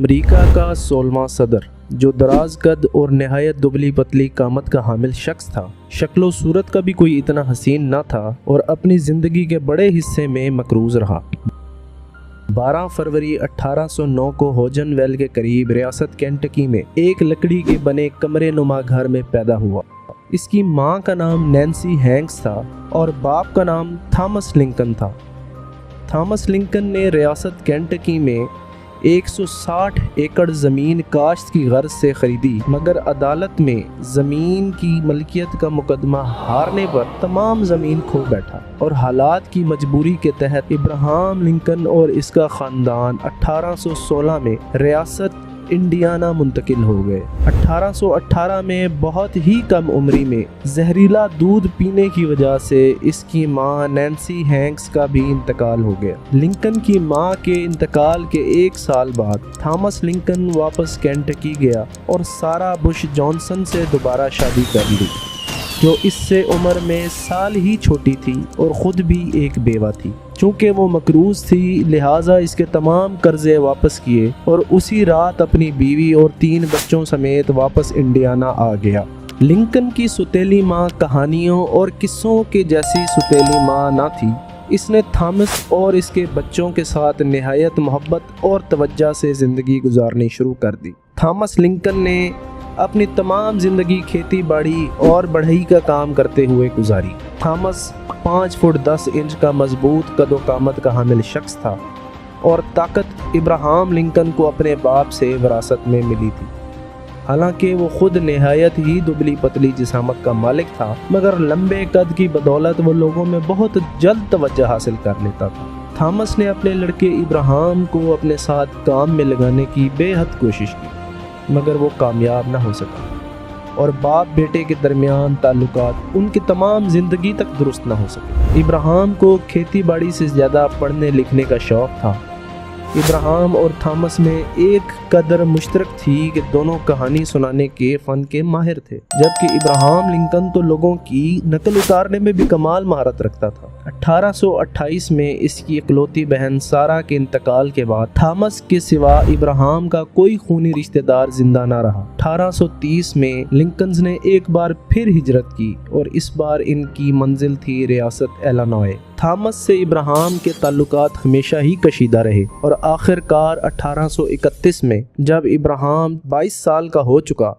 امریکہ کا 16واں صدر، جو دراز قد اور نہایت دبلی پتلی قامت کا حامل شخص تھا، شکل و صورت کا بھی کوئی اتنا حسین نہ تھا اور اپنی زندگی کے بڑے حصے میں مقروض رہا۔ 12 فروری 1809 کو ہوجن ویل کے قریب ریاست کینٹکی میں ایک لکڑی کے بنے کمرے نما گھر میں پیدا ہوا۔ اس کی ماں کا نام نینسی ہینکس تھا اور باپ کا نام تھامس لنکن تھا۔ تھامس لنکن نے ریاست کینٹکی میں 160 ایکڑ زمین کاشت کی غرض سے خریدی، مگر عدالت میں زمین کی ملکیت کا مقدمہ ہارنے پر تمام زمین کھو بیٹھا اور حالات کی مجبوری کے تحت ابراہام لنکن اور اس کا خاندان 1816 میں ریاست انڈیانا منتقل ہو گئے۔ 1818 میں بہت ہی کم عمری میں زہریلا دودھ پینے کی وجہ سے اس کی ماں نینسی ہینکس کا بھی انتقال ہو گیا۔ لنکن کی ماں کے انتقال کے 1 سال بعد تھامس لنکن واپس کینٹکی گیا اور سارا بش جانسن سے دوبارہ شادی کر لی، جو اس سے عمر میں سال ہی چھوٹی تھی اور خود بھی ایک بیوہ تھی۔ چونکہ وہ مقروض تھی، لہٰذا اس کے تمام قرضے واپس کیے اور اسی رات اپنی بیوی اور 3 بچوں سمیت واپس انڈیانا آ گیا۔ لنکن کی سوتیلی ماں کہانیوں اور قصوں کے جیسی سوتیلی ماں نہ تھی۔ اس نے تھامس اور اس کے بچوں کے ساتھ نہایت محبت اور توجہ سے زندگی گزارنی شروع کر دی۔ تھامس لنکن نے اپنی تمام زندگی کھیتی باڑی اور بڑھئی کا کام کرتے ہوئے گزاری۔ تھامس 5 فٹ 10 انچ کا مضبوط قد و قامت کا حامل شخص تھا اور طاقت ابراہام لنکن کو اپنے باپ سے وراثت میں ملی تھی۔ حالانکہ وہ خود نہایت ہی دبلی پتلی جسامت کا مالک تھا، مگر لمبے قد کی بدولت وہ لوگوں میں بہت جلد توجہ حاصل کر لیتا تھا۔ تھامس نے اپنے لڑکے ابراہام کو اپنے ساتھ کام میں لگانے کی بے حد کوشش کی، مگر وہ کامیاب نہ ہو سکا اور باپ بیٹے کے درمیان تعلقات ان کی تمام زندگی تک درست نہ ہو سکے۔ ابراہام کو کھیتی باڑی سے زیادہ پڑھنے لکھنے کا شوق تھا۔ ابراہام اور تھامس میں ایک قدر مشترک تھی کہ دونوں کہانی سنانے کے فن کے ماہر تھے، جبکہ ابراہام لنکن تو لوگوں کی نقل اتارنے میں بھی کمال مہارت رکھتا تھا۔ 1828 میں اس کی اکلوتی بہن سارا کے انتقال کے بعد تھامس کے سوا ابراہام کا کوئی خونی رشتہ دار زندہ نہ رہا۔ 1830 میں لنکنز نے ایک بار پھر ہجرت کی اور اس بار ان کی منزل تھی ریاست ایلینوائے۔ تھامس سے ابراہام کے تعلقات ہمیشہ ہی کشیدہ رہے اور آخر کار 1831 میں جب ابراہام 22 سال کا ہو چکا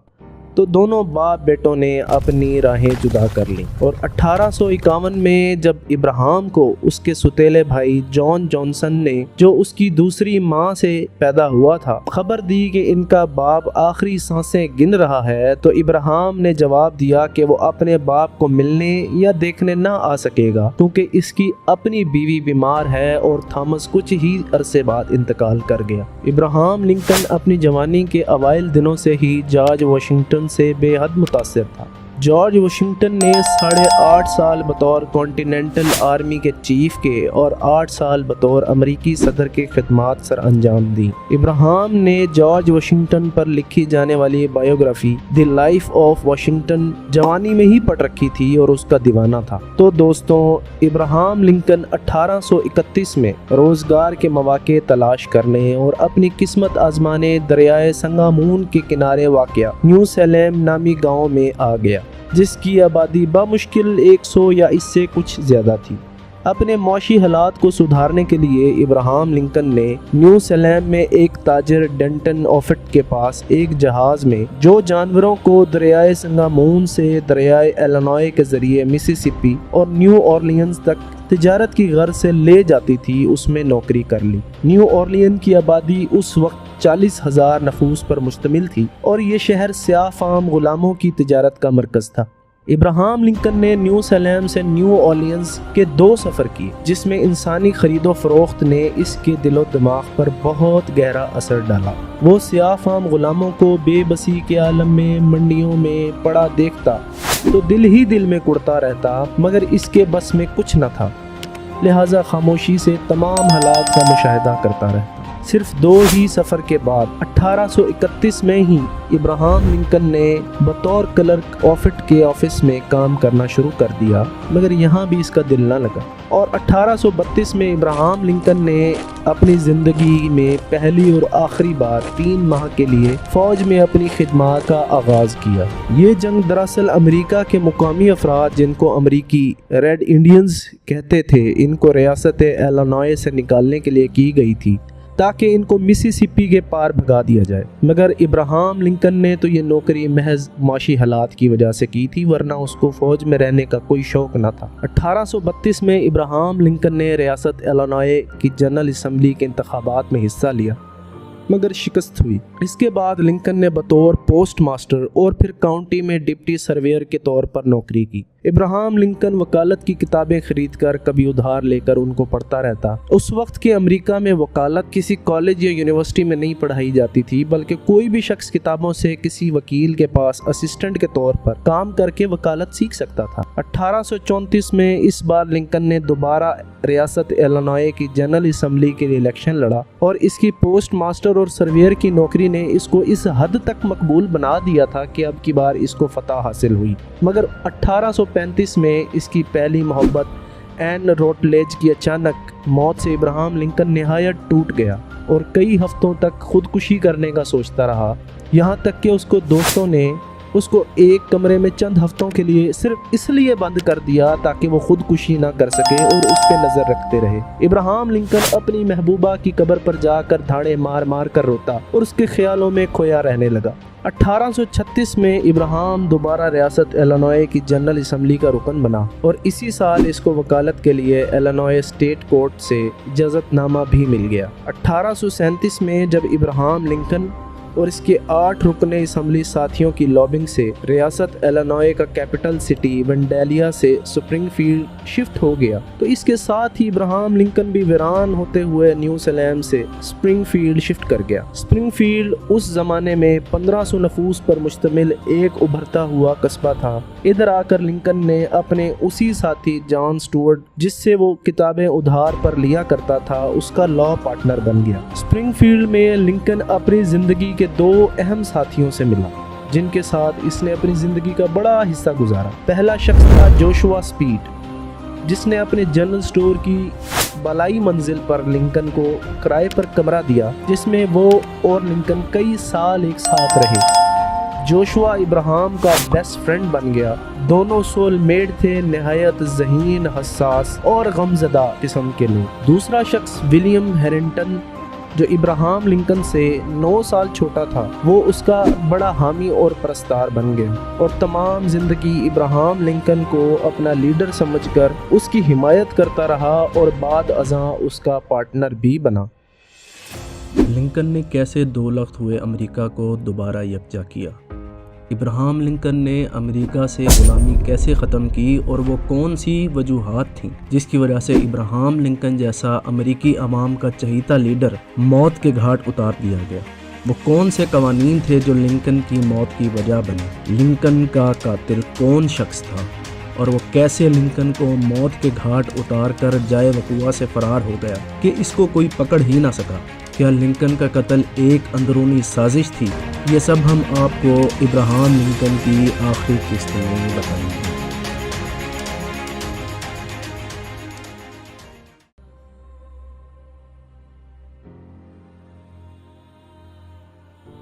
تو دونوں باپ بیٹوں نے اپنی راہیں جدا کر لیں اور 1851 میں جب ابراہام کو اس کے سوتیلے بھائی جان جانسن نے، جو اس کی دوسری ماں سے پیدا ہوا تھا، خبر دی کہ ان کا باپ آخری سانسیں گن رہا ہے، تو ابراہام نے جواب دیا کہ وہ اپنے باپ کو ملنے یا دیکھنے نہ آ سکے گا کیونکہ اس کی اپنی بیوی بیمار ہے اور تھامس کچھ ہی عرصے بعد انتقال کر گیا۔ ابراہام لنکن اپنی جوانی کے اوائل دنوں سے ہی جارج واشنگٹن سے بے حد متاثر تھا۔ جارج واشنگٹن نے 8.5 سال بطور کانٹیننٹل آرمی کے چیف کے اور 8 سال بطور امریکی صدر کے خدمات سر انجام دی۔ ابراہام نے جارج واشنگٹن پر لکھی جانے والی biography the life of Washington جوانی میں ہی پڑھ رکھی تھی اور اس کا دیوانہ تھا۔ تو دوستوں، ابراہام لنکن 1831 میں روزگار کے مواقع تلاش کرنے اور اپنی قسمت آزمانے دریائے سنگامون کے کنارے واقع نیو سیلم نامی گاؤں میں آ گیا، جس کی آبادی بمشکل 100 یا اس سے کچھ زیادہ تھی۔ اپنے معاشی حالات کو سدھارنے کے لیے ابراہام لنکن نے نیو سیلم میں ایک تاجر ڈنٹن آفٹ کے پاس ایک جہاز میں جو جانوروں کو دریائے سنگامون سے دریائے ایلینوائے کے ذریعے مسیسپی اور نیو اورلینز تک تجارت کی غرض سے لے جاتی تھی، اس میں نوکری کر لی۔ نیو اورلین کی آبادی اس وقت 40,000 نفوس پر مشتمل تھی اور یہ شہر سیاہ فام غلاموں کی تجارت کا مرکز تھا۔ ابراہام لنکن نے نیو سیلم سے نیو اورلینز کے 2 سفر کیے، جس میں انسانی خرید و فروخت نے اس کے دل و دماغ پر بہت گہرا اثر ڈالا۔ وہ سیاہ فام غلاموں کو بے بسی کے عالم میں منڈیوں میں پڑا دیکھتا تو دل ہی دل میں کڑتا رہتا، مگر اس کے بس میں کچھ نہ تھا، لہٰذا خاموشی سے تمام حالات کا مشاہدہ کرتا رہتا۔ صرف 2 ہی سفر کے بعد 1831 میں ہی ابراہم لنکن نے بطور کلرک آفٹ کے آفس میں کام کرنا شروع کر دیا، مگر یہاں بھی اس کا دل نہ لگا، اور 1832 میں ابراہم لنکن نے اپنی زندگی میں پہلی اور آخری بار 3 ماہ کے لیے فوج میں اپنی خدمات کا آغاز کیا۔ یہ جنگ دراصل امریکہ کے مقامی افراد، جن کو امریکی ریڈ انڈینز کہتے تھے، ان کو ریاست ایلینوائے سے نکالنے کے لیے کی گئی تھی تاکہ ان کو مسیسپی کے پار بھگا دیا جائے، مگر ابراہم لنکن نے تو یہ نوکری محض معاشی حالات کی وجہ سے کی تھی، ورنہ اس کو فوج میں رہنے کا کوئی شوق نہ تھا۔ 1832 میں ابراہم لنکن نے ریاست ایلینوائے کی جنرل اسمبلی کے انتخابات میں حصہ لیا، مگر شکست ہوئی۔ اس کے بعد لنکن نے بطور پوسٹ ماسٹر اور پھر کاؤنٹی میں ڈپٹی سرویئر کے طور پر نوکری کی۔ ابراہم لنکن وکالت کی کتابیں خرید کر کبھی ادھار لے کر ان کو پڑھتا رہتا۔ اس وقت کے امریکہ میں وکالت کسی کالج یا یونیورسٹی میں نہیں پڑھائی جاتی تھی، بلکہ کوئی بھی شخص کتابوں سے کسی وکیل کے پاس اسسٹنٹ کے طور پر کام کر کے وکالت سیکھ سکتا تھا۔ 1834 میں اس بار لنکن نے دوبارہ ریاست ایلینوائے کی جنرل اسمبلی کے لیے الیکشن لڑا، اور اس کی پوسٹ ماسٹر اور سرویئر کی نوکری نے اس کو اس حد تک مقبول بنا دیا تھا کہ اب کی بار اس کو فتح حاصل ہوئی۔ مگر 1835 میں اس کی پہلی محبت این روٹلیج کی اچانک موت سے ابراہم لنکن نہایت ٹوٹ گیا اور کئی ہفتوں تک خودکشی کرنے کا سوچتا رہا، یہاں تک کہ اس کو دوستوں نے اس کو ایک کمرے میں چند ہفتوں کے لیے صرف اس لیے بند کر دیا تاکہ وہ خودکشی نہ کر سکے اور اس پہ نظر رکھتے رہے۔ ابراہم لنکن اپنی محبوبہ کی قبر پر جا کر دھاڑے مار مار کر روتا اور اس کے خیالوں میں کھویا رہنے لگا۔ 1836 میں ابراہم دوبارہ ریاست ایلینوائے کی جنرل اسمبلی کا رکن بنا، اور اسی سال اس کو وکالت کے لیے ایلینوائے اسٹیٹ کورٹ سے اجازت نامہ بھی مل گیا۔ 1837 میں جب ابراہم لنکن اور اس کے 8 رکن اسمبلی ساتھیوں کی لابنگ سے ریاست ایلینوائے کا کیپٹل سٹی ونڈیلیا سے سپرنگ فیلڈ شفٹ ہو گیا، تو اس کے ساتھ ہی ابراہم لنکن بھی ویران ہوتے ہوئے نیو سیلیم سے سپرنگ فیلڈ شفٹ کر گیا۔ سپرنگ فیلڈ اس زمانے میں 1500 نفوس پر مشتمل ایک ابھرتا ہوا قصبہ تھا۔ ادھر آ کر لنکن نے اپنے اسی ساتھی جان سٹورٹ، جس سے وہ کتابیں ادھار پر لیا کرتا تھا، اس کا لا پارٹنر بن گیا۔ سپرنگ فیلڈ میں لنکن اپنی زندگی کے 2 اہم ساتھیوں سے ملا، جن کے ساتھ اس نے اپنی زندگی کا بڑا حصہ گزارا۔ پہلا شخص تھا جوشوا اسپیڈ، جس نے اپنے جنرل سٹور کی بالائی منزل پر لنکن کو کرائے پر کمرہ دیا، جس میں وہ اور لنکن کئی سال ایک ساتھ رہے۔ جوشوا ابراہم کا بیسٹ فرینڈ بن گیا۔ دونوں سول میٹ تھے، نہایت ذہین، حساس اور غمزدہ قسم کے لوگ۔ دوسرا شخص ولیم ہیرنگٹن، جو ابراہم لنکن سے 9 سال چھوٹا تھا، وہ اس کا بڑا حامی اور پرستار بن گیا، اور تمام زندگی ابراہم لنکن کو اپنا لیڈر سمجھ کر اس کی حمایت کرتا رہا اور بعد ازاں اس کا پارٹنر بھی بنا۔ لنکن نے کیسے 2 لخت ہوئے امریکہ کو دوبارہ یکجا کیا؟ ابراہم لنکن نے امریکہ سے غلامی کیسے ختم کی، اور وہ کون سی وجوہات تھیں جس کی وجہ سے ابراہم لنکن جیسا امریکی عوام کا چہیتا لیڈر موت کے گھاٹ اتار دیا گیا؟ وہ کون سے قوانین تھے جو لنکن کی موت کی وجہ بنے؟ لنکن کا قاتل کون شخص تھا، اور وہ کیسے لنکن کو موت کے گھاٹ اتار کر جائے وقوع سے فرار ہو گیا کہ اس کو کوئی پکڑ ہی نہ سکا؟ کیا لنکن کا قتل ایک اندرونی سازش تھی؟ یہ سب ہم آپ کو ابراہم لنکن کی آخری قسط میں بتائیں گے۔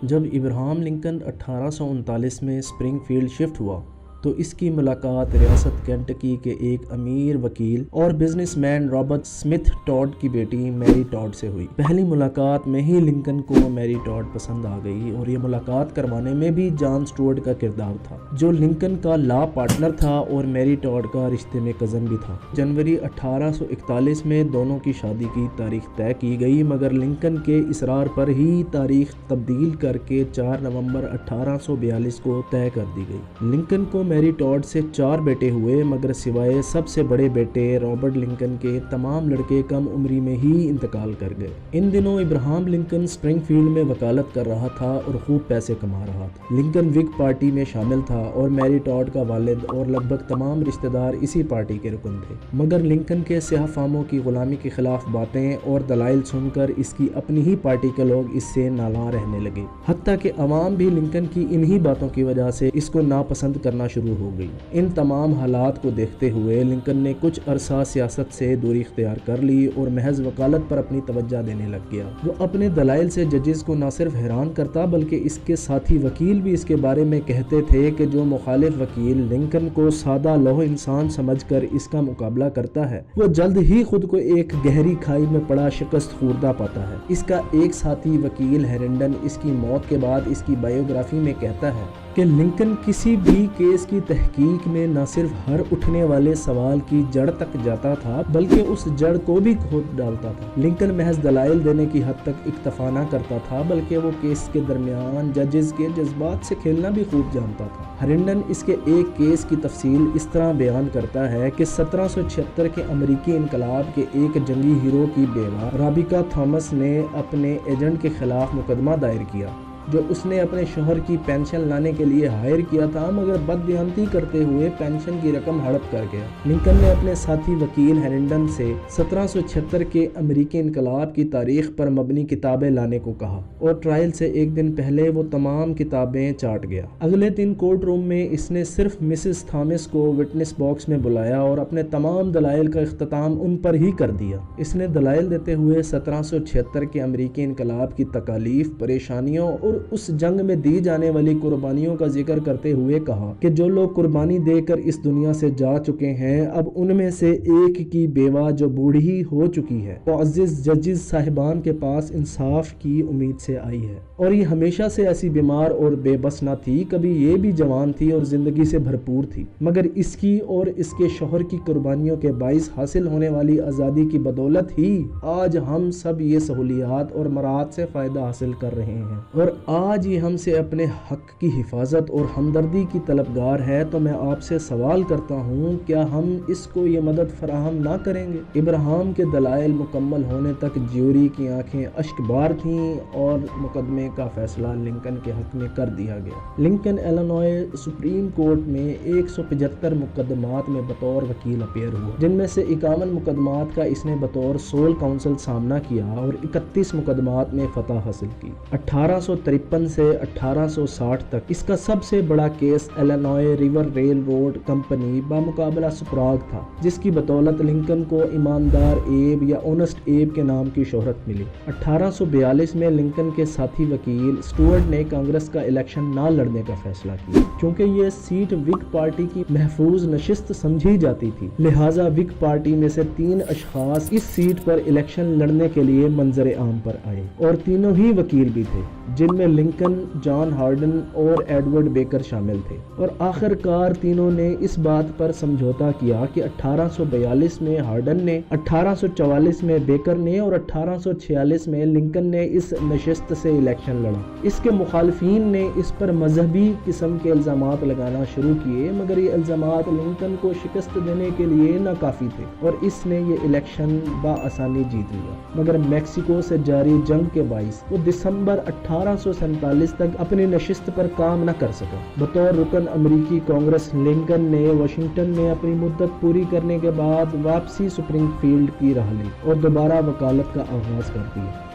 جب ابراہم لنکن 1839 میں سپرنگ فیلڈ شفٹ ہوا تو اس کی ملاقات ریاست کینٹکی کے ایک امیر وکیل اور business man Robert Smith Tod کی بیٹی میری ٹاڈ سے ہوئی۔ پہلی ملاقات میں ہی لنکن کو میری ٹاڈ پسند آ گئی، اور یہ ملاقات کروانے میں بھی جان سٹورٹ کا کردار تھا، جو لنکن کا لا پارٹنر تھا اور میری ٹاڈ کا رشتے میں کزن بھی تھا۔ جنوری 1841 میں دونوں کی شادی کی تاریخ طے کی گئی، مگر لنکن کے اصرار پر ہی تاریخ تبدیل کر کے 4 نومبر 1842 کو طے کر دی گئی۔ لنکن کو میری ٹاڈ سے 4 بیٹے ہوئے، مگر سوائے سب سے بڑے بیٹے رابرٹ لنکن کے تمام لڑکے کم عمری میں ہی انتقال کر گئے۔ ان دنوں ابراہام لنکن اسپرنگ فیلڈ میں وکالت کر رہا تھا اور خوب پیسے کما رہا تھا۔ لنکن وگ پارٹی میں شامل تھا اور میری ٹاڈ کا والد اور لگ بھگ تمام رشتہ دار اسی پارٹی کے رکن تھے، مگر لنکن کے سیاہ فاموں کی غلامی کے خلاف باتیں اور دلائل سن کر اس کی اپنی ہی پارٹی کے لوگ اس سے نالاں رہنے لگے، حتیٰ کہ عوام بھی لنکن کی انہی باتوں کی وجہ سے اس کو ناپسند کرنا شروع ہو گئی۔ ان تمام حالات کو دیکھتے ہوئے لنکن نے کچھ عرصہ سیاست سے دوری اختیار کر لی اور محض وکالت پر اپنی توجہ دینے لگ گیا۔ وہ اپنے دلائل سے ججز کو نہ صرف حیران کرتا بلکہ اس کے ساتھی وکیل بھی اس کے بارے میں کہتے تھے کہ جو مخالف وکیل لنکن کو سادہ لوح انسان سمجھ کر اس کا مقابلہ کرتا ہے، وہ جلد ہی خود کو ایک گہری کھائی میں پڑا شکست خوردہ پاتا ہے۔ اس کا ایک ساتھی وکیل ہیرنڈن اس کی موت کے بعد اس کی بائیوگرافی میں کہتا ہے کہ لنکن کسی بھی کیس کی تحقیق میں نہ صرف ہر اٹھنے والے سوال کی جڑ تک جاتا تھا بلکہ اس جڑ کو بھی کھود ڈالتا تھا۔ لنکن محض دلائل دینے کی حد تک اکتفا نہ کرتا تھا بلکہ وہ کیس کے درمیان ججز کے جذبات سے کھیلنا بھی خوب جانتا تھا۔ ہیرنڈن اس کے ایک کیس کی تفصیل اس طرح بیان کرتا ہے کہ 1776 کے امریکی انقلاب کے ایک جنگی ہیرو کی بیوہ رابیکا تھامس نے اپنے ایجنٹ کے خلاف مقدمہ دائر کیا جو اس نے اپنے شوہر کی پینشن لانے کے لیے ہائر کیا تھا، مگر بددیانتی کرتے ہوئے پینشن کی رقم ہڑپ کر گیا۔ لنکن نے اپنے ساتھی وکیل ہیرنڈن سے 1776 کے امریکی انقلاب کی تاریخ پر مبنی کتابیں لانے کو کہا اور ٹرائل سے ایک دن پہلے وہ تمام کتابیں چاٹ گیا۔ اگلے دن کورٹ روم میں اس نے صرف مسز تھامس کو وٹنس باکس میں بلایا اور اپنے تمام دلائل کا اختتام ان پر ہی کر دیا۔ اس نے دلائل دیتے ہوئے 1776 کے امریکی انقلاب کی تکالیف، پریشانیوں اور اس جنگ میں دی جانے والی قربانیوں کا ذکر کرتے ہوئے کہا کہ جو لوگ قربانی دے کر اس دنیا سے جا چکے ہیں، اب ان میں سے ایک کی بیوہ جو بوڑھی ہو چکی ہے معزز ججز صاحبان کے پاس انصاف کی امید سے آئی ہے، اور یہ ہمیشہ سے ایسی بیمار اور بے بس نہ تھی، کبھی یہ بھی جوان تھی اور زندگی سے بھرپور تھی، مگر اس کی اور اس کے شوہر کی قربانیوں کے باعث حاصل ہونے والی آزادی کی بدولت ہی آج ہم سب یہ سہولیات اور مراحت سے فائدہ حاصل کر رہے ہیں، اور آج یہ ہم سے اپنے حق کی حفاظت اور ہمدردی کی طلبگار ہے۔ تو میں آپ سے سوال کرتا ہوں، کیا ہم اس کو یہ مدد فراہم نہ کریں گے؟ ابراہام کے دلائل مکمل ہونے تک جیوری کی آنکھیں اشک بار تھیں اور مقدمے کا فیصلہ لنکن کے حق میں کر دیا گیا۔ لنکن ایلینوائے سپریم کورٹ میں 175 مقدمات میں بطور وکیل اپیئر ہوا، جن میں سے 51 مقدمات کا اس نے بطور سول کاؤنسل سامنا کیا اور 31 مقدمات میں فتح حاصل کی۔ 1853 سے 1860 تک اس کا سب سے بڑا case Illinois river railroad company بامقابلہ سپراگ تھا، جس کی بدولت لنکن کو ایماندار ایب یا اونسٹ ایب کے نام کی شہرت ملی۔ 1842 میں لنکن کے ساتھی وکیل اسٹوارٹ نے کانگریس کا الیکشن نہ لڑنے کا فیصلہ کیا، کیونکہ یہ سیٹ وگ پارٹی کی محفوظ نشست سمجھی جاتی تھی، لہٰذا وگ پارٹی میں سے 3 اشخاص اس سیٹ پر الیکشن لڑنے کے لیے منظر عام پر آئے اور تینوں ہی وکیل بھی تھے، جن میں لنکن، جان ہارڈن اور ایڈورڈ بیکر شامل تھے، اور آخر کار تینوں نے اس بات پر سمجھوتا کیا کہ 1842 میں ہارڈن نے، 1844 میں بیکر نے اور 1846 میں لنکن نے اس نشست سے الیکشن لڑا۔ اس کے مخالفین نے اس پر مذہبی قسم کے الزامات لگانا شروع کیے، مگر یہ الزامات لنکن کو شکست دینے کے لیے ناکافی تھے اور اس نے یہ الیکشن بآسانی جیت لیا، مگر میکسیکو سے جاری جنگ کے باعث وہ دسمبر 1847 تک اپنی نشست پر کام نہ کر سکا۔ بطور رکن امریکی کانگریس، لنکن نے واشنگٹن میں اپنی مدت پوری کرنے کے بعد واپسی سپرنگ فیلڈ کی راہ لی اور دوبارہ وکالت کا آغاز کر دیا۔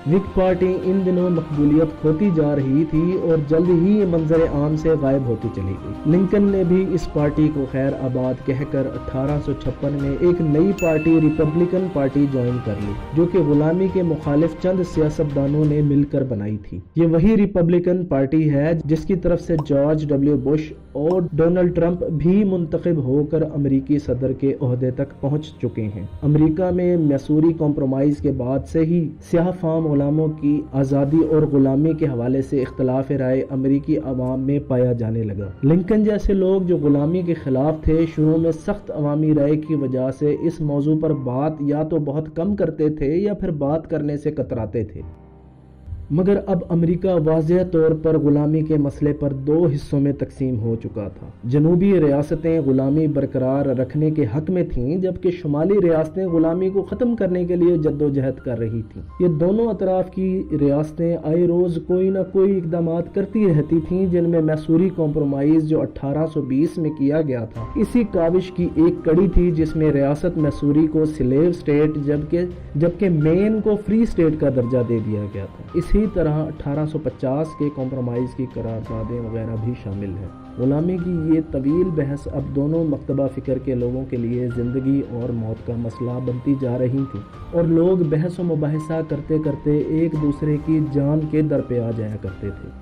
وگ پارٹی ان دنوں مقبولیت کھوتی جا رہی تھی اور جلد ہی یہ منظر عام سے غائب ہوتی چلی گئی۔ لنکن نے بھی اس پارٹی کو خیر آباد کہہ کر 1856 میں ایک نئی پارٹی ریپبلکن پارٹی جوائن کر لی، جو کہ غلامی کے مخالف چند سیاستدانوں نے مل کر بنائی تھی۔ یہ وہی ریپبلکن پارٹی ہے جس کی طرف سے جارج ڈبلیو بش اور ڈونلڈ ٹرمپ بھی منتخب ہو کر امریکی صدر کے عہدے تک پہنچ چکے ہیں۔ امریکہ میں میسوری کمپرومائز کے بعد سے ہی سیاہ فام غلاموں کی آزادی اور غلامی کے حوالے سے اختلاف رائے امریکی عوام میں پایا جانے لگا۔ لنکن جیسے لوگ جو غلامی کے خلاف تھے، شروع میں سخت عوامی رائے کی وجہ سے اس موضوع پر بات یا تو بہت کم کرتے تھے یا پھر بات کرنے سے کتراتے تھے۔ مگر اب امریکہ واضح طور پر غلامی کے مسئلے پر دو حصوں میں تقسیم ہو چکا تھا۔ جنوبی ریاستیں غلامی برقرار رکھنے کے حق میں تھیں، جبکہ شمالی ریاستیں غلامی کو ختم کرنے کے لیے جدوجہد کر رہی تھیں۔ یہ دونوں اطراف کی ریاستیں آئے روز کوئی نہ کوئی اقدامات کرتی رہتی تھیں، جن میں میسوری کمپرومائز جو 1820 میں کیا گیا تھا اسی کاوش کی ایک کڑی تھی، جس میں ریاست میسوری کو سلیو سٹیٹ جبکہ مین کو فری سٹیٹ کا درجہ دے دیا گیا تھا۔ اسی طرح 1850 کے کمپرومائز کی قراردادیں وغیرہ بھی شامل ہیں۔ غلامی کی یہ طویل بحث اب دونوں مکتبہ فکر کے لوگوں کے لیے زندگی اور موت کا مسئلہ بنتی جا رہی تھی، اور لوگ بحث و مباحثہ کرتے کرتے ایک دوسرے کی جان کے در پہ آ جایا کرتے تھے۔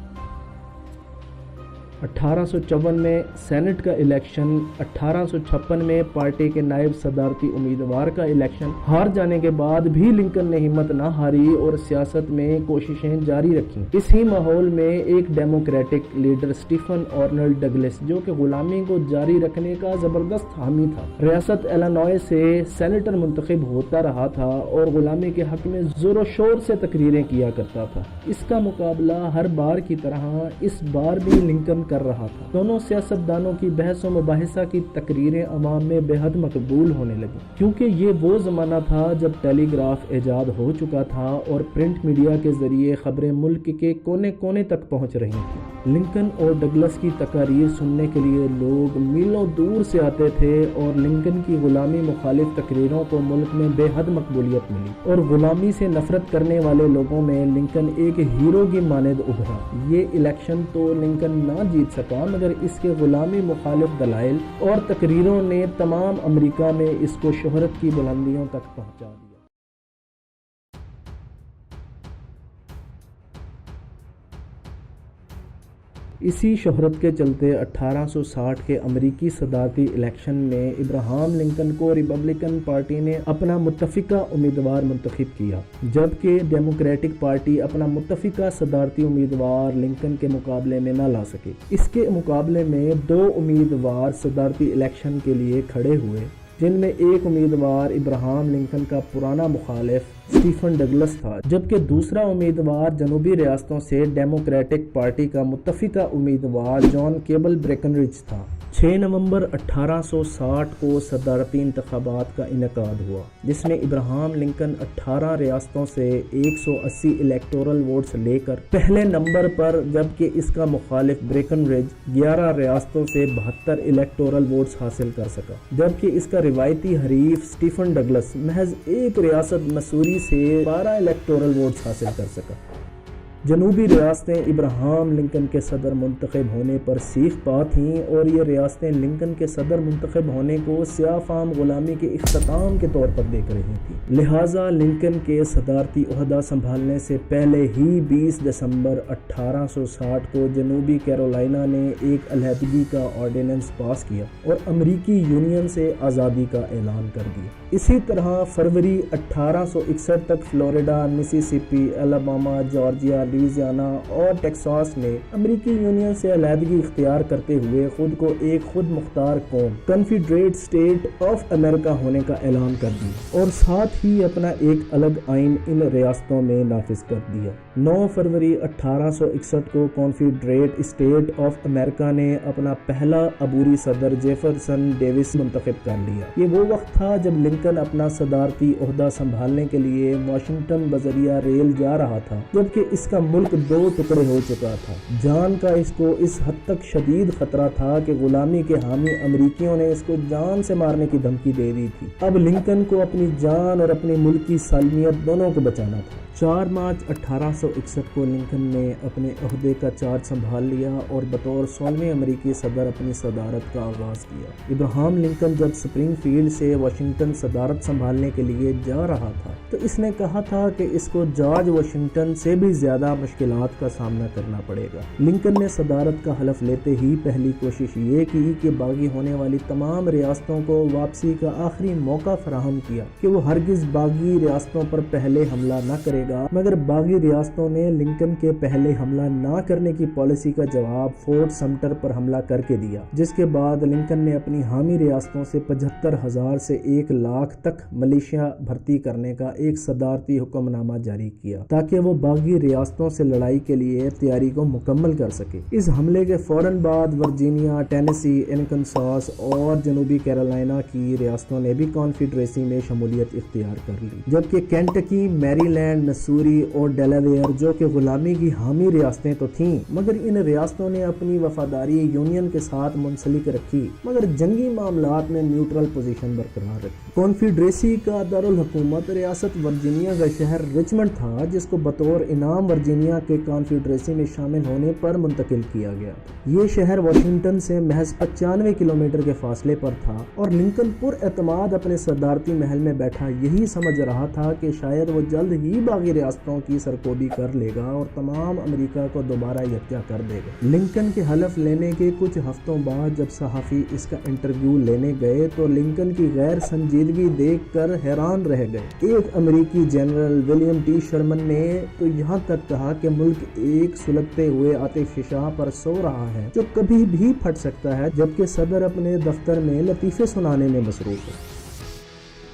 1854 میں سینٹ کا الیکشن، 1856 میں پارٹی کے نائب صدارتی امیدوار کا الیکشن ہار جانے کے بعد بھی لنکن نے ہمت نہ ہاری اور سیاست میں کوششیں جاری رکھیں۔ اس ہی ماحول میں ایک democratic leader Stephen Arnold Douglas, جو کہ غلامی کو جاری رکھنے کا زبردست حامی تھا، ریاست ایلینوائے سے سینیٹر منتخب ہوتا رہا تھا اور غلامی کے حق میں زور و شور سے تقریریں کیا کرتا تھا۔ اس کا مقابلہ ہر بار کی طرح اس بار بھی لنکن کر رہا تھا۔ دونوں سیاستدانوں کی بحث و مباحثہ کی تقریریں عوام میں بے حد مقبول ہونے لگی، کیونکہ یہ وہ زمانہ تھا جب ٹیلی گراف ایجاد ہو چکا تھا اور پرنٹ میڈیا کے ذریعے خبریں ملک کے کونے کونے تک پہنچ رہی تھیں۔ لنکن اور ڈگلس کی تقاریر سننے کے لیے لوگ میلوں دور سے آتے تھے اور لنکن کی غلامی مخالف تقریروں کو ملک میں بے حد مقبولیت ملی، اور غلامی سے نفرت کرنے والے لوگوں میں لنکن ایک ہیرو کی مانند ابھرا۔ یہ الیکشن تو لنکن نہ جیت سکا، مگر اس کے غلامی مخالف دلائل اور تقریروں نے تمام امریکہ میں اس کو شہرت کی بلندیوں تک پہنچا دیا۔ اسی شہرت کے چلتے 1860 کے امریکی صدارتی الیکشن میں ابراہام لنکن کو ریپبلکن پارٹی نے اپنا متفقہ امیدوار منتخب کیا، جبکہ ڈیموکریٹک پارٹی اپنا متفقہ صدارتی امیدوار لنکن کے مقابلے میں نہ لا سکے۔ اس کے مقابلے میں دو امیدوار صدارتی الیکشن کے لیے کھڑے ہوئے، جن میں ایک امیدوار ابراہام لنکن کا پرانا مخالف اسٹیفن ڈگلس تھا، جبکہ دوسرا امیدوار جنوبی ریاستوں سے ڈیموکریٹک پارٹی کا متفقہ امیدوار جان کیبل بریکنریج تھا۔ 6 نومبر 1860 کو صدارتی انتخابات کا انعقاد ہوا، جس میں ابراہام لنکن 18 ریاستوں سے 180 الیکٹورل ووٹس لے کر پہلے نمبر پر، جبکہ اس کا مخالف بریکنریج 11 ریاستوں سے 72 الیکٹورل ووٹس حاصل کر سکا، جبکہ اس کا روایتی حریف اسٹیفن ڈگلس محض ایک ریاست مسوری سے 12 الیکٹورل ووٹس حاصل کر سکا۔ جنوبی ریاستیں ابراہام لنکن کے صدر منتخب ہونے پر سیخ پا تھیں، اور یہ ریاستیں لنکن کے صدر منتخب ہونے کو سیاہ فام غلامی کے اختتام کے طور پر دیکھ رہی تھیں۔ لہٰذا لنکن کے صدارتی عہدہ سنبھالنے سے پہلے ہی 20 دسمبر 1860 کو جنوبی کیرولائنا نے ایک علیحدگی کا آرڈیننس پاس کیا اور امریکی یونین سے آزادی کا اعلان کر دیا۔ اسی طرح فروری 1861 تک فلوریڈا، مسیسپی، الاباما، جارجیا، لوئیزیانا اور ٹیکساس نے امریکی یونین سے علیحدگی اختیار کرتے ہوئے خود کو ایک خود مختار قوم، کنفیڈریٹ اسٹیٹ آف امریکہ ہونے کا اعلان کر دیا، اور ساتھ ہی اپنا ایک الگ آئین ان ریاستوں میں نافذ کر دیا۔ 9 فروری 1861 کو کنفیڈریٹ اسٹیٹ آف امریکہ نے اپنا پہلا عبوری صدر جیفرسن ڈیوس منتخب کر لیا۔ یہ وہ وقت تھا جب لنکن اپنا صدارتی عہدہ سنبھالنے کے لیے واشنگٹن بذریعہ ریل جا رہا تھا، جبکہ اس کا ملک 2 ٹکڑے ہو چکا تھا۔ جان کا اس کو اس حد تک شدید خطرہ تھا کہ غلامی کے حامی امریکیوں نے اس کو جان سے مارنے کی دھمکی دے دی تھی۔ اب لنکن کو اپنی جان اور اپنی ملک کی سالمیت دونوں کو بچانا تھا۔ 4 مارچ 1861 کو لنکن نے اپنے عہدے کا چارج سنبھال لیا اور بطور 16ویں امریکی صدر اپنی صدارت کا آغاز کیا۔ ابراہام لنکن جب سپرنگ فیلڈ سے واشنگٹن صدارت سنبھالنے کے لیے جا رہا تھا تو اس نے کہا تھا کہ اس کو جارج واشنگٹن سے بھی زیادہ مشکلات کا سامنا کرنا پڑے گا۔ لنکن نے صدارت کا حلف لیتے ہی پہلی کوشش یہ کی کہ باغی ہونے والی تمام ریاستوں کو واپسی کا آخری موقع فراہم کیا کہ وہ ہرگز باغی ریاستوں پر پہلے حملہ نہ کرے گا گا، مگر باغی ریاستوں نے لنکن کے پہلے حملہ نہ کرنے کی پالیسی کا جواب فورٹ سمٹر پر حملہ کر کے دیا، جس کے بعد لنکن نے اپنی حامی ریاستوں سے 75,000 سے 1,00,000 تک ملیشیا بھرتی کرنے کا ایک صدارتی حکم نامہ جاری کیا تاکہ وہ باغی ریاستوں سے لڑائی کے لیے تیاری کو مکمل کر سکے۔ اس حملے کے فوراً بعد ورجینیا، ٹینیسی، انکنساس اور جنوبی کیرولائنا کی ریاستوں نے بھی کانفیڈریسی میں شمولیت اختیار کر لی، جبکہ کینٹکی، میری لینڈ، مسوری اور ڈیلاویئر جو کہ غلامی کی حامی ریاستیں تو تھیں، مگر ان ریاستوں نے اپنی وفاداری یونین کے ساتھ منسلک رکھی، مگر جنگی معاملات میں نیوٹرل پوزیشن برقرار رکھی۔ کانفیڈریسی کا دارالحکومت ریاست ورجینیا کا شہر رچمنڈ تھا، جس کو بطور انعام ورجینیا کے کانفیڈریسی میں شامل ہونے پر منتقل کیا گیا۔ یہ شہر واشنگٹن سے محض 95 کلومیٹر کے فاصلے پر تھا، اور لنکن پر اعتماد اپنے صدارتی محل میں بیٹھا یہی سمجھ رہا تھا کہ شاید وہ جلد ہی باغی ریاستوں کی سرکوبی کر لے گا اور تمام امریکہ کو دوبارہ یکجا کر دے گا۔ لنکن کے حلف لینے کے کچھ ہفتوں بعد جب صحافی اس کا انٹرویو لینے گئے تو لنکن کی غیر سنجیدگی دیکھ کر حیران رہ گئے۔ ایک امریکی جنرل ولیم ٹی شرمن نے تو یہاں تک کہا کہ ملک ایک سلگتے ہوئے آتش فشاں پر سو رہا ہے جو کبھی بھی پھٹ سکتا ہے، جبکہ صدر اپنے دفتر میں لطیفے سنانے میں مصروف ہے۔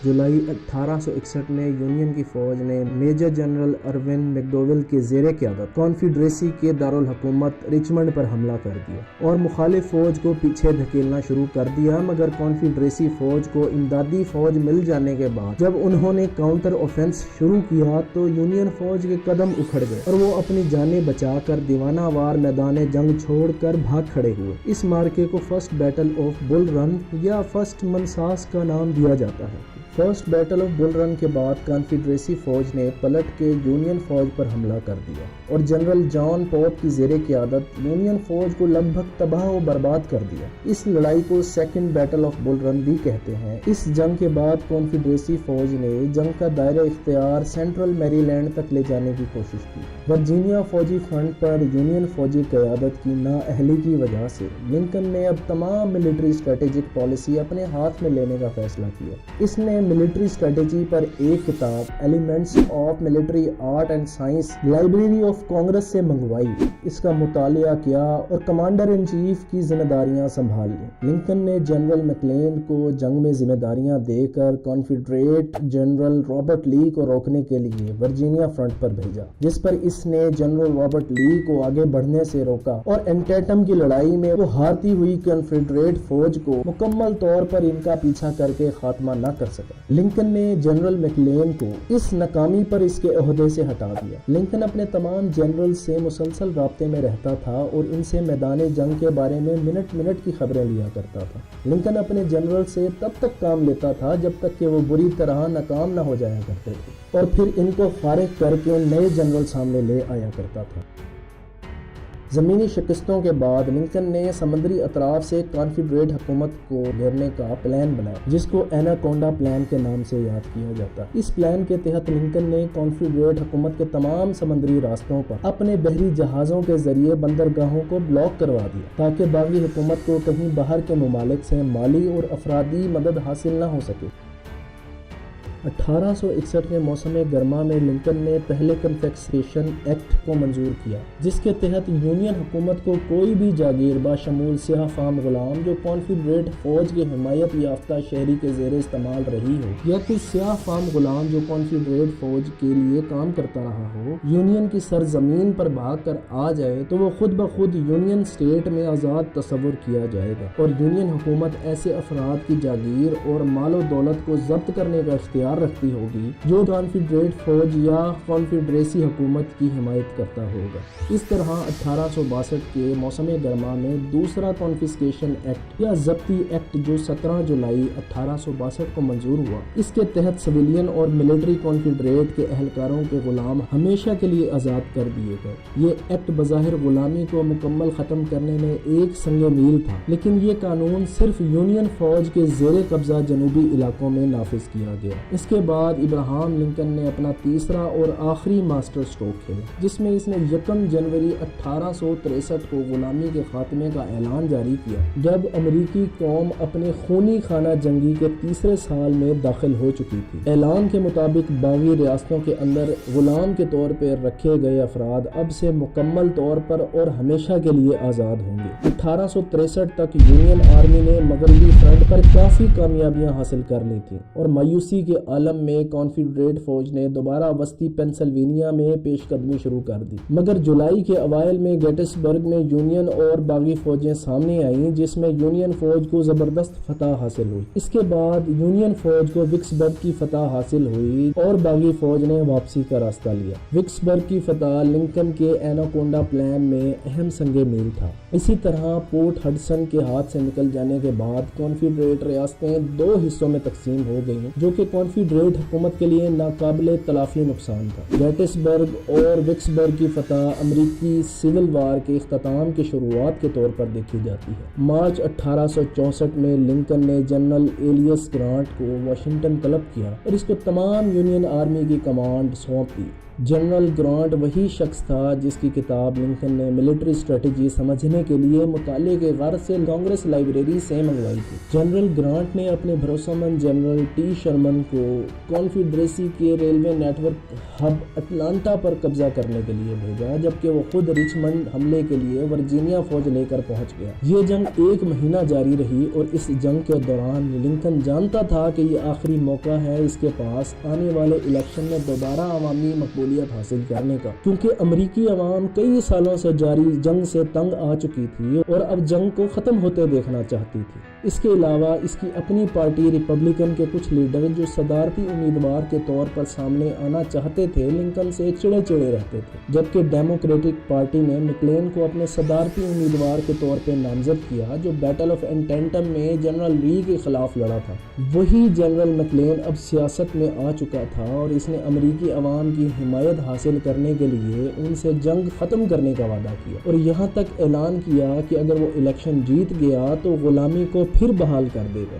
جولائی 1861 میں یونین کی فوج نے میجر جنرل ارون میکڈویل کے زیر قیادت کانفیڈریسی کے دارالحکومت رچمنڈ پر حملہ کر دیا اور مخالف فوج کو پیچھے دھکیلنا شروع کر دیا، مگر کانفیڈریسی فوج کو امدادی فوج مل جانے کے بعد جب انہوں نے کاؤنٹر اوفینس شروع کیا تو یونین فوج کے قدم اکھڑ گئے اور وہ اپنی جانیں بچا کر دیوانہ وار میدان جنگ چھوڑ کر بھاگ کھڑے ہوئے۔ اس مارکے کو فرسٹ بیٹل آف بل رن یا فرسٹ منساس کا نام دیا جاتا ہے۔ فرسٹ بیٹل آف بل رن کے بعد کانفیڈریسی فوج نے پلٹ کے یونین فوج پر حملہ کر دیا اور جنرل جان پوپ کی زیر قیادت یونین فوج کو لگ بھگ تباہ و برباد کر دیا۔ اس لڑائی کو سیکنڈ بیٹل آف بل رن بھی کہتے ہیں۔ اس جنگ کے بعد کانفیڈریسی فوج نے جنگ کا دائرہ اختیار سینٹرل میری لینڈ تک لے جانے کی کوشش کی۔ ورجینیا فوجی فرنٹ پر یونین فوجی قیادت کی نااہلی کی وجہ سے لنکن نے اب تمام ملٹری اسٹریٹجک پالیسی اپنے ہاتھ میں لینے کا فیصلہ کیا۔ اس نے ملٹری اسٹریٹجی پر ایک کتاب elements of military art and science library of Congress سے منگوائی، اس کا مطالعہ کیا اور کمانڈر ان چیف کی ذمہ داریاں سنبھال لی۔ لنکن نے جنرل میکلین کو جنگ میں ذمہ داریاں دے کر کانفیڈریٹ جنرل رابرٹ لی کو روکنے کے لیے ورجینیا فرنٹ پر بھیجا، جس پر اس نے جنرل رابرٹ لی کو آگے بڑھنے سے روکا اور اینٹیٹم کی لڑائی میں وہ ہارتی ہوئی کانفیڈریٹ فوج کو مکمل طور پر ان کا پیچھا کر کے خاتمہ نہ کر سکا۔ لنکن نے جنرل میکلین کو اس ناکامی پر اس کے عہدے سے ہٹا دیا۔ لنکن اپنے تمام جنرل سے مسلسل رابطے میں رہتا تھا اور ان سے میدان جنگ کے بارے میں منٹ منٹ کی خبریں لیا کرتا تھا۔ لنکن اپنے جنرل سے تب تک کام لیتا تھا جب تک کہ وہ بری طرح ناکام نہ ہو جایا کرتے تھے اور پھر ان کو فارغ کر کے نئے جنرل سامنے لے آیا کرتا تھا۔ زمینی شکستوں کے بعد لنکن نے سمندری اطراف سے کانفیڈریٹ حکومت کو گھیرنے کا پلان بنایا، جس کو ایناکونڈا پلان کے نام سے یاد کیا جاتا ہے۔ اس پلان کے تحت لنکن نے کانفیڈریٹ حکومت کے تمام سمندری راستوں پر اپنے بحری جہازوں کے ذریعے بندرگاہوں کو بلاک کروا دیا تاکہ باغی حکومت کو کہیں باہر کے ممالک سے مالی اور افرادی مدد حاصل نہ ہو سکے۔ 1861 کے موسم گرما میں لنکن نے پہلے کنفیڈریشن ایکٹ کو منظور کیا، جس کے تحت یونین حکومت کو کوئی بھی جاگیر بشمول سیاہ فام غلام جو کانفیڈریٹ فوج کے حمایت یافتہ شہری کے زیر استعمال رہی ہو یا کوئی سیاہ فام غلام جو کانفیڈریٹ فوج کے لیے کام کرتا رہا ہو، یونین کی سرزمین پر بھاگ کر آ جائے تو وہ خود بخود یونین اسٹیٹ میں آزاد تصور کیا جائے گا اور یونین حکومت ایسے افراد کی جاگیر اور مال و دولت کو ضبط کرنے کا اختیار رکھتی ہوگی جو کانفیڈریٹ فوج یا کانفیڈریسی حکومت کی حمایت کرتا ہوگا۔ اس طرح 1862 کے موسم گرما میں دوسرا کانفسکیشن ایکٹ یا ضبطی ایکٹ جو 17 جولائی 1862 کو منظور ہوا، اس کے تحت سویلین اور ملٹری کانفیڈریٹ کے اہلکاروں کے غلام ہمیشہ کے لیے آزاد کر دیے گئے۔ یہ ایکٹ بظاہر غلامی کو مکمل ختم کرنے میں ایک سنگ میل تھا، لیکن یہ قانون صرف یونین فوج کے زیر قبضہ جنوبی علاقوں میں نافذ کیا گیا۔ اس اس کے بعد ابراہم لنکن نے اپنا تیسرا اور آخری ماسٹر اسٹروک کھیلا، جس میں اس نے 1 جنوری 1863 کو غلامی کے خاتمے کا اعلان جاری کیا، جب امریکی قوم اپنے خونی خانہ جنگی کے تیسرے سال میں داخل ہو چکی تھی۔ اعلان کے مطابق باغی ریاستوں کے اندر غلام کے طور پر رکھے گئے افراد اب سے مکمل طور پر اور ہمیشہ کے لیے آزاد ہوں گے۔ 1863 تک یونین آرمی نے مغربی فرنٹ پر کافی کامیابیاں حاصل کر لی تھیں اور مایوسی کے عالم میں کانفیڈریٹ فوج نے دوبارہ وسطی پینسلوینیا میں پیش قدمی شروع کر دی، مگر جولائی کے اوائل میں گیٹس برگ میں یونین اور باغی فوجیں سامنے آئیں، جس میں یونین فوج کو زبردست فتح حاصل ہوئی۔ اس کے بعد یونین فوج کو وکسبرگ کی فتح حاصل ہوئی اور باغی فوج نے واپسی کا راستہ لیا۔ وکسبرگ کی فتح لنکن کے ایناکونڈا پلان میں اہم سنگ میل تھا۔ اسی طرح پورٹ ہڈسن کے ہاتھ سے نکل جانے کے بعد کانفیڈریٹ ریاستیں 2 حصوں میں تقسیم ہو گئیں، جو کہ کانفیڈریٹ حکومت کے لیے ناقابل تلافی نقصان تھا۔ گیٹس برگ اور وکسبرگ کی فتح امریکی سول وار کے اختتام کی شروعات کے طور پر دیکھی جاتی ہے۔ مارچ 1864 میں لنکن نے جنرل ایلیس گرانٹ کو واشنگٹن طلب کیا اور اس کو تمام یونین آرمی کی کمانڈ سونپ دی۔ جنرل گرانٹ وہی شخص تھا جس کی کتاب لنکن نے ملٹری اسٹریٹجی سمجھنے کے لیے مطالعے کے غرض سے کانگریس لائبریری سے منگوائی تھی۔ جنرل گرانٹ نے اپنے بھروسہ مند جنرل ٹی شرمن کو کانفیڈریسی کے railway network hub Atlanta پر قبضہ کرنے کے لیے بھیجا، جبکہ وہ خود ریچمنڈ حملے کے لیے ورجینیا فوج لے کر پہنچ گیا۔ یہ جنگ 1 مہینہ جاری رہی اور اس جنگ کے دوران لنکن جانتا تھا کہ یہ آخری موقع ہے اس کے پاس آنے والے الیکشن میں دوبارہ عوامی مقبولیت حاصل کرنے کا، کیونکہ امریکی عوام کئی سالوں سے جاری جنگ سے تنگ آ چکی تھی اور اب جنگ کو ختم ہوتے دیکھنا چاہتی تھی۔ اس کے علاوہ اس کی اپنی پارٹی ریپبلکن کے کچھ لیڈر جو صدارتی امیدوار کے طور پر سامنے آنا چاہتے تھے لنکن سے چڑے رہتے تھے، جبکہ ڈیموکریٹک پارٹی نے مکلین کو اپنے صدارتی امیدوار کے طور پر نامزد کیا، جو بیٹل آف اینٹینٹم میں جنرل لی کے خلاف لڑا تھا۔ وہی جنرل مکلین اب سیاست میں آ چکا تھا اور اس نے امریکی عوام کی حمایت حاصل کرنے کے لیے ان سے جنگ ختم کرنے کا وعدہ کیا اور یہاں تک اعلان کیا کہ اگر وہ الیکشن جیت گیا تو غلامی کو پھر بحال کر دے گا۔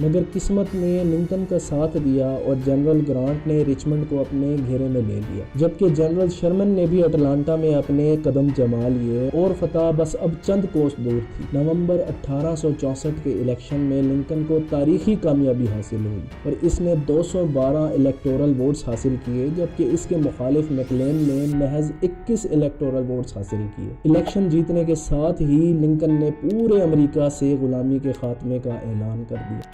مگر قسمت نے لنکن کا ساتھ دیا اور جنرل گرانٹ نے ریچمنڈ کو اپنے گھیرے میں لے لیا، جبکہ جنرل شرمن نے بھی اٹلانٹا میں اپنے قدم جما لیے اور فتح بس اب چند کوس دور تھی۔ نومبر 1864 کے الیکشن میں لنکن کو تاریخی کامیابی حاصل ہوئی اور اس نے 212 الیکٹورل ووٹس حاصل کیے، جبکہ اس کے مخالف مکلین نے محض 21 الیکٹورل ووٹس حاصل کیے۔ الیکشن جیتنے کے ساتھ ہی لنکن نے پورے امریکہ سے غلامی کے خاتمے کا اعلان کر دیا۔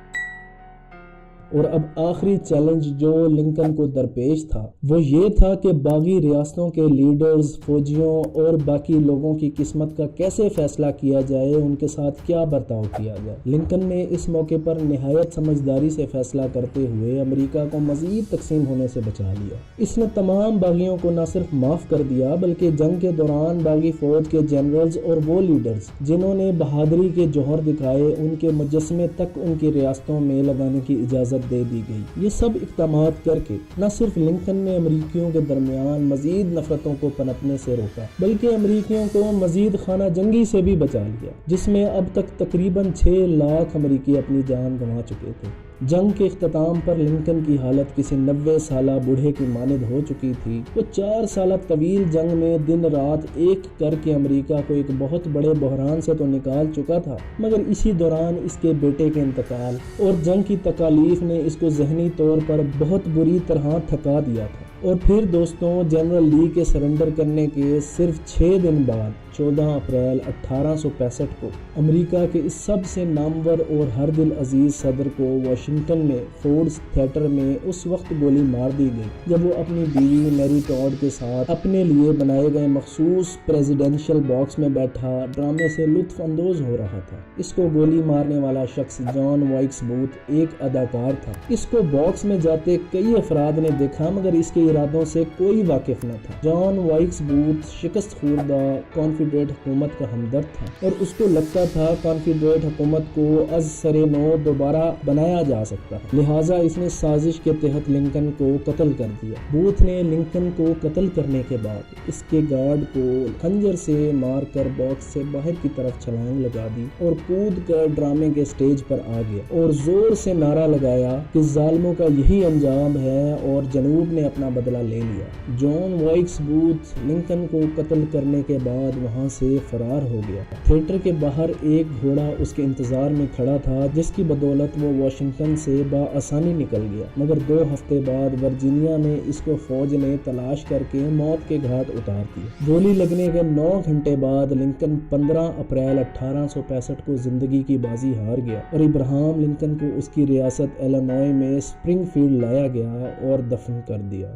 اور اب آخری چیلنج جو لنکن کو درپیش تھا وہ یہ تھا کہ باغی ریاستوں کے لیڈرز، فوجیوں اور باقی لوگوں کی قسمت کا کیسے فیصلہ کیا جائے، ان کے ساتھ کیا برتاؤ کیا جائے۔ لنکن نے اس موقع پر نہایت سمجھداری سے فیصلہ کرتے ہوئے امریکہ کو مزید تقسیم ہونے سے بچا لیا۔ اس نے تمام باغیوں کو نہ صرف معاف کر دیا بلکہ جنگ کے دوران باغی فوج کے جنرلز اور وہ لیڈرز جنہوں نے بہادری کے جوہر دکھائے ان کے مجسمے تک ان کی ریاستوں میں لگانے کی اجازت دے دی گئی۔ یہ سب اقدامات کر کے نہ صرف لنکن نے امریکیوں کے درمیان مزید نفرتوں کو پنپنے سے روکا بلکہ امریکیوں کو مزید خانہ جنگی سے بھی بچا لیا، جس میں اب تک تقریباً 6 لاکھ امریکی اپنی جان گنوا چکے تھے۔ جنگ کے اختتام پر لنکن کی حالت کسی 90 سالہ بوڑھے کی مانند ہو چکی تھی۔ وہ 4 سالہ طویل جنگ میں دن رات ایک کر کے امریکہ کو ایک بہت بڑے بحران سے تو نکال چکا تھا، مگر اسی دوران اس کے بیٹے کے انتقال اور جنگ کی تکالیف نے اس کو ذہنی طور پر بہت بری طرح تھکا دیا تھا۔ اور پھر دوستوں، جنرل لی کے سرنڈر کرنے کے صرف 6 دن بعد 14 اپریل 1865 کو امریکہ کے اس سب سے نامور اور ہر دل عزیز صدر کو واشنگٹن میں فورڈز تھیٹر میں اس وقت گولی مار دی گئی جب وہ اپنی بیوی میری ٹاڈ کے ساتھ اپنے لیے بنائے گئے مخصوص پریزیڈنشل باکس میں بیٹھا ڈرامے سے لطف اندوز ہو رہا تھا۔ اس کو گولی مارنے والا شخص جان وائکس بوتھ ایک اداکار تھا۔ اس کو باکس میں جاتے کئی افراد نے دیکھا، مگر اس کے ارادوں سے کوئی واقف نہ تھا۔ جان وائکس بوتھ شکست خوردہ کانفیڈریٹ حکومت کا ہمدرد تھا اور اس کو لگتا تھا کانفیڈریٹ حکومت کو از سر نو دوبارہ بنایا جا سکتا ہے، لہٰذا اس نے سازش کے تحت لنکن کو قتل کر دیا۔ بوتھ نے لنکن کو قتل کرنے کے بعد اس کے گارڈ کو خنجر سے مار کر باکس سے باہر کی طرف چھلانگ لگا دی اور کود کر ڈرامے کے سٹیج پر آ گیا اور زور سے نعرہ لگایا کہ ظالموں کا یہی انجام ہے، اور جنوب نے اپنا بدلہ لے لیا۔ جان وائکس بوتھ لنکن کو قتل کرنے کے بعد وہاں سے فرار ہو گیا۔ تھیٹر کے باہر ایک گھوڑا اس کے انتظار میں کھڑا تھا، جس کی بدولت وہ واشنگٹن سے بآسانی نکل گیا، مگر 2 ہفتے بعد ورجینیا میں اس کو فوج نے تلاش کر کے موت کے گھاٹ اتار دیا۔ گولی لگنے کے 9 گھنٹے بعد لنکن 15 اپریل 1865 کو زندگی کی بازی ہار گیا اور ابراہم لنکن کو اس کی ریاست ایلینوائے میں اسپرنگ فیلڈ لایا گیا اور دفن کر دیا۔